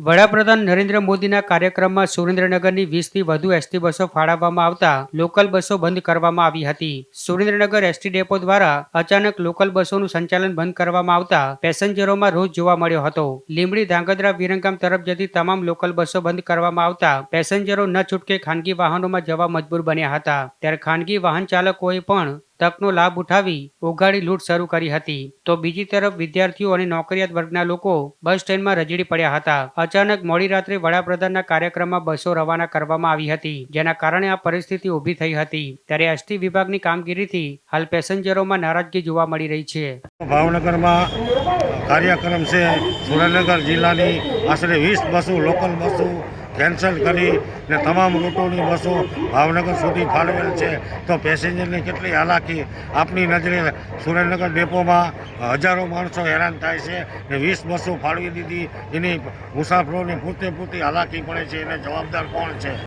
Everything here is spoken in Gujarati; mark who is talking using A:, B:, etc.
A: વડાપ્રધાન નરેન્દ્ર મોદીના કાર્યક્રમમાં સુરેન્દ્રનગરની 20થી વધુ એસટી બસો ફાળવવામાં આવતા લોકલ બસો બંધ કરવામાં આવી હતી. સુરેન્દ્રનગર એસટી ડેપો દ્વારા અચાનક લોકલ બસોનું સંચાલન બંધ કરવામાં આવતા પેસેન્જરોમાં રોષ જોવા મળ્યો હતો. લીંબડી ધાંગધ્રા વિરંગામ તરફ જતી તમામ લોકલ બસો બંધ કરવામાં આવતા પેસેન્જરો ન છૂટકે ખાનગી વાહનોમાં જવા મજબૂર બન્યા હતા. ત્યારે ખાનગી વાહન ચાલકોએ પણ તકનો લાભ ઉઠાવી ઓગાળી લૂંટ શરૂ કરી હતી. તો બીજી તરફ વિદ્યાર્થીઓ અને નોકરિયાત વર્ગના લોકો બસ સ્ટેન્ડમાં રજડી પડ્યા હતા. અચાનક મોડી રાત્રે વડાપ્રધાનના કાર્યક્રમમાં બસો રવાના કરવામાં આવી હતી, જેના કારણે આ પરિસ્થિતિ ઊભી થઈ હતી. ત્યારે એસટી વિભાગની કામગીરીથી હાલ પેસેન્જરોમાં નારાજગી જોવા મળી રહી છે.
B: ભાવનગરમાં કાર્યક્રમ છે. સુરેન્દ્રનગર જિલ્લાની આશરે 20 બસો લોકલ બસો કેન્સલ કરી ને તમામ રૂટોની બસો ભાવનગર સુધી ફાળવેલ છે. તો પેસેન્જરની કેટલી હાલાકી આપણી નજરે સુરેન્દ્રનગર ડેપોમાં હજારો માણસો હેરાન થાય છે ને 20 બસો ફાળવી દીધી. એની મુસાફરોને પૂરતી હાલાકી પડે છે. એને જવાબદાર કોણ છે?